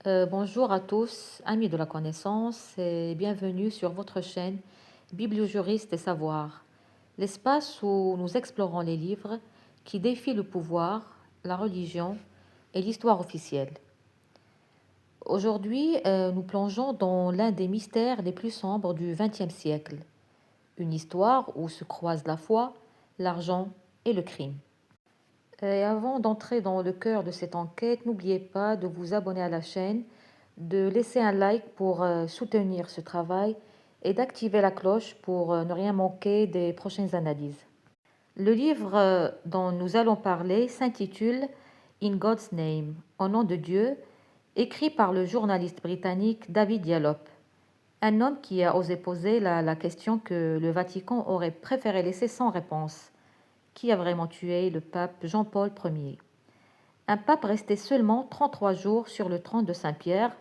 Bonjour à tous, amis de la connaissance, et bienvenue sur votre chaîne Bibliojuriste et Savoir, l'espace où nous explorons les livres qui défient le pouvoir, la religion et l'histoire officielle. Aujourd'hui, nous plongeons dans l'un des mystères les plus sombres du XXe siècle, une histoire où se croisent la foi, l'argent et le crime. Et avant d'entrer dans le cœur de cette enquête, n'oubliez pas de vous abonner à la chaîne, de laisser un like pour soutenir ce travail et d'activer la cloche pour ne rien manquer des prochaines analyses. Le livre dont nous allons parler s'intitule In God's Name, au nom de Dieu, écrit par le journaliste britannique David Yallop, un homme qui a osé poser la question que le Vatican aurait préféré laisser sans réponse. Qui a vraiment tué le pape Jean-Paul Ier? Un pape resté seulement 33 jours sur le trône de Saint-Pierre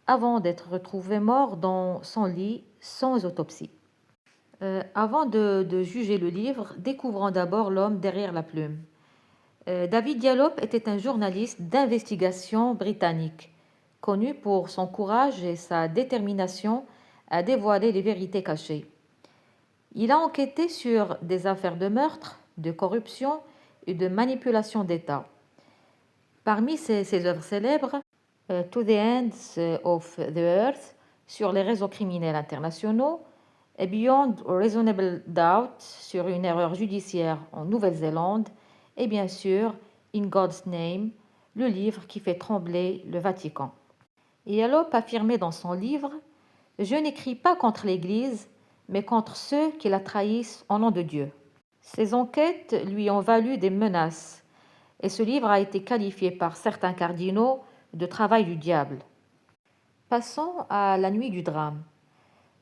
avant d'être retrouvé mort dans son lit sans autopsie. Avant de juger le livre, découvrons d'abord l'homme derrière la plume. David Diallo était un journaliste d'investigation britannique, connu pour son courage et sa détermination à dévoiler les vérités cachées. Il a enquêté sur des affaires de meurtre, de corruption et de manipulation d'État. Parmi ses œuvres célèbres, To the Ends of the Earth, sur les réseaux criminels internationaux, et Beyond Reasonable Doubt, sur une erreur judiciaire en Nouvelle-Zélande, et bien sûr In God's Name, le livre qui fait trembler le Vatican. Yallop affirmait dans son livre « Je n'écris pas contre l'Église, mais contre ceux qui la trahissent au nom de Dieu ». Ces enquêtes lui ont valu des menaces, et ce livre a été qualifié par certains cardinaux de travail du diable. Passons à la nuit du drame.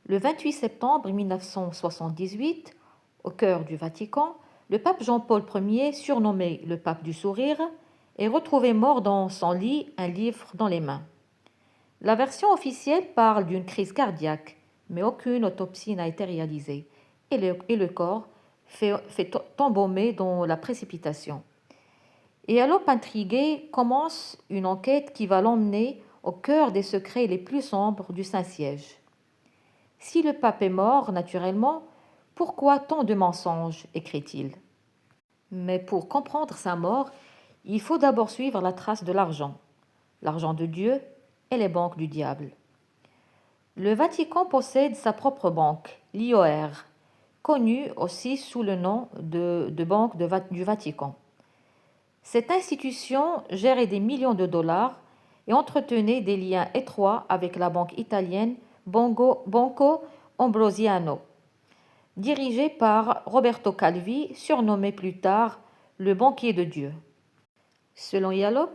Le 28 septembre 1978, au cœur du Vatican, le pape Jean-Paul Ier, surnommé le pape du sourire, est retrouvé mort dans son lit, un livre dans les mains. La version officielle parle d'une crise cardiaque, mais aucune autopsie n'a été réalisée, et le corps fait embaumer dans la précipitation. Et Yallop, intrigué, commence une enquête qui va l'emmener au cœur des secrets les plus sombres du Saint-Siège. Si le pape est mort, naturellement, pourquoi tant de mensonges, écrit-il. Mais pour comprendre sa mort, il faut d'abord suivre la trace de l'argent de Dieu et les banques du diable. Le Vatican possède sa propre banque, l'IOR, connue aussi sous le nom de Banque du Vatican. Cette institution gérait des millions de dollars et entretenait des liens étroits avec la banque italienne Banco Ambrosiano, dirigée par Roberto Calvi, surnommé plus tard le banquier de Dieu. Selon Yallop,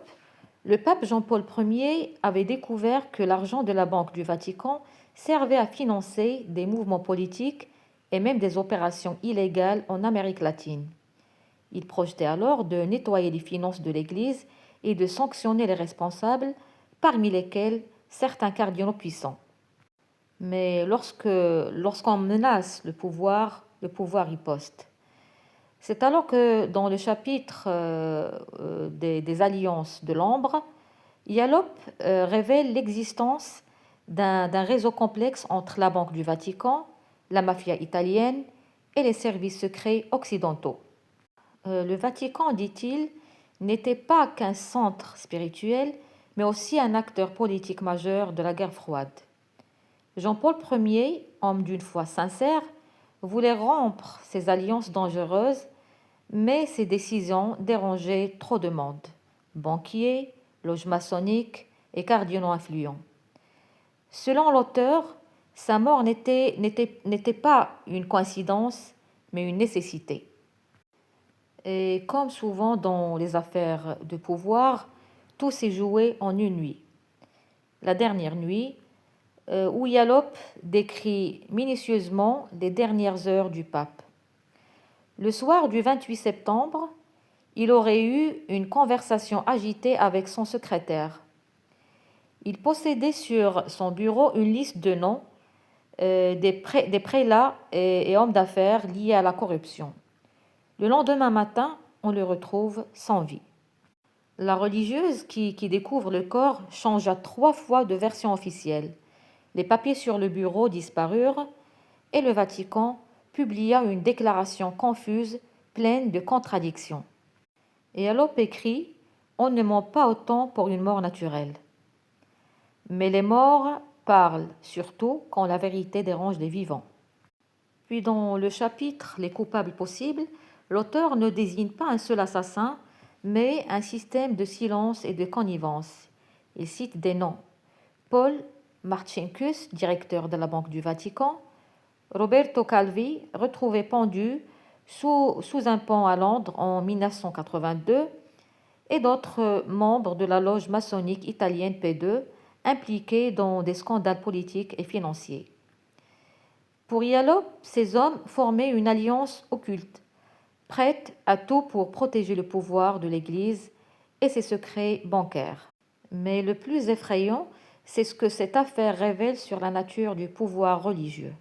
le pape Jean-Paul Ier avait découvert que l'argent de la Banque du Vatican servait à financer des mouvements politiques et même des opérations illégales en Amérique latine. Il projetait alors de nettoyer les finances de l'Église et de sanctionner les responsables, parmi lesquels certains cardinaux puissants. Mais lorsqu'on menace le pouvoir riposte. C'est alors que dans le chapitre des alliances de l'ombre, Yallop révèle l'existence d'un réseau complexe entre la Banque du Vatican, la mafia italienne et les services secrets occidentaux. Le Vatican, dit-il, n'était pas qu'un centre spirituel, mais aussi un acteur politique majeur de la guerre froide. Jean-Paul Ier, homme d'une foi sincère, voulait rompre ces alliances dangereuses, mais ses décisions dérangeaient trop de monde, banquiers, loges maçonniques et cardinaux influents. Selon l'auteur, sa mort n'était pas une coïncidence, mais une nécessité. Et comme souvent dans les affaires de pouvoir, tout s'est joué en une nuit. La dernière nuit, où Yallop décrit minutieusement les dernières heures du pape. Le soir du 28 septembre, il aurait eu une conversation agitée avec son secrétaire. Il possédait sur son bureau une liste de noms des prélats et hommes d'affaires liés à la corruption. Le lendemain matin, on le retrouve sans vie. La religieuse qui découvre le corps changea 3 fois de version officielle. Les papiers sur le bureau disparurent et le Vatican publia une déclaration confuse, pleine de contradictions. Et Allop écrit: On ne ment pas autant pour une mort naturelle. Mais les morts parlent, surtout quand la vérité dérange les vivants. Puis dans le chapitre Les coupables possibles, l'auteur ne désigne pas un seul assassin, mais un système de silence et de connivence. Il cite des noms: Paul Marcinkus, directeur de la Banque du Vatican; Roberto Calvi, retrouvé pendu sous un pont à Londres en 1982, et d'autres membres de la loge maçonnique italienne P2 impliqués dans des scandales politiques et financiers. Pour Yalop, ces hommes formaient une alliance occulte, prête à tout pour protéger le pouvoir de l'Église et ses secrets bancaires. Mais le plus effrayant, c'est ce que cette affaire révèle sur la nature du pouvoir religieux.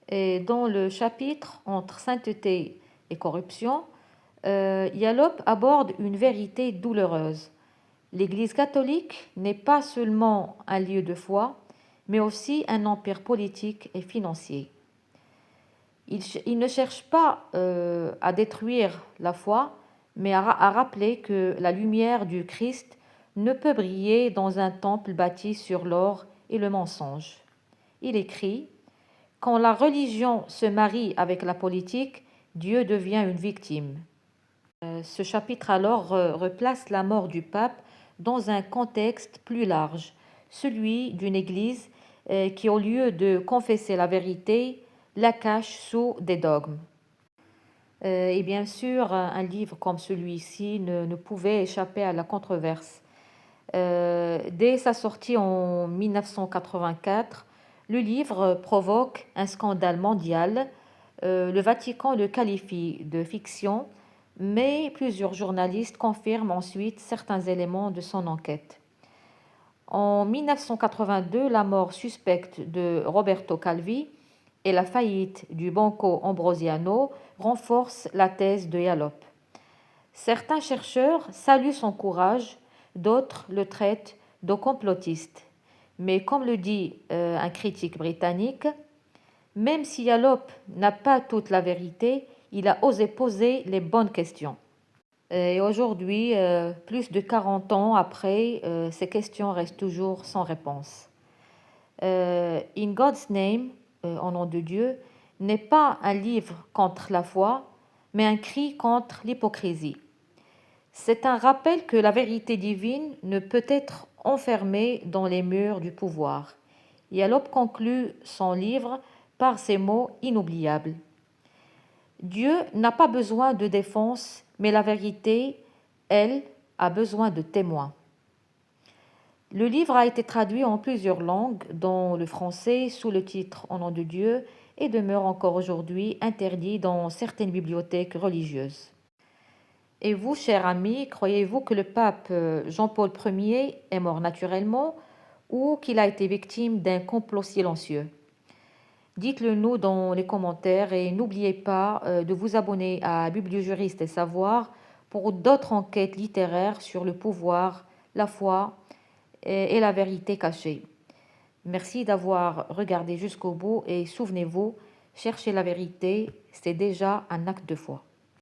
Et dans le chapitre Entre sainteté et corruption, Yalop aborde une vérité douloureuse. L'Église catholique n'est pas seulement un lieu de foi, mais aussi un empire politique et financier. Il ne cherche pas à détruire la foi, mais à rappeler que la lumière du Christ ne peut briller dans un temple bâti sur l'or et le mensonge. Il écrit: Quand la religion se marie avec la politique, Dieu devient une victime. Ce chapitre alors replace la mort du pape dans un contexte plus large, celui d'une Église qui, au lieu de confesser la vérité, la cache sous des dogmes. Et bien sûr, un livre comme celui-ci ne pouvait échapper à la controverse. Dès sa sortie en 1984, le livre provoque un scandale mondial. Le Vatican le qualifie de fiction, mais plusieurs journalistes confirment ensuite certains éléments de son enquête. En 1982, la mort suspecte de Roberto Calvi et la faillite du Banco Ambrosiano renforcent la thèse de Yalop. Certains chercheurs saluent son courage, d'autres le traitent de complotiste. Mais comme le dit un critique britannique, même si Yalop n'a pas toute la vérité, il a osé poser les bonnes questions. Et aujourd'hui, plus de 40 ans après, ces questions restent toujours sans réponse. In God's Name, au nom de Dieu, n'est pas un livre contre la foi, mais un cri contre l'hypocrisie. C'est un rappel que la vérité divine ne peut être enfermée dans les murs du pouvoir. Yalop conclut son livre par ces mots inoubliables: Dieu n'a pas besoin de défense, mais la vérité, elle, a besoin de témoins. Le livre a été traduit en plusieurs langues, dont le français sous le titre Au nom de Dieu, et demeure encore aujourd'hui interdit dans certaines bibliothèques religieuses. Et vous, chers amis, croyez-vous que le pape Jean-Paul Ier est mort naturellement ou qu'il a été victime d'un complot silencieux? Dites-le nous dans les commentaires et n'oubliez pas de vous abonner à Bibliojuriste et Savoir pour d'autres enquêtes littéraires sur le pouvoir, la foi et la vérité cachée. Merci d'avoir regardé jusqu'au bout et souvenez-vous, chercher la vérité, c'est déjà un acte de foi.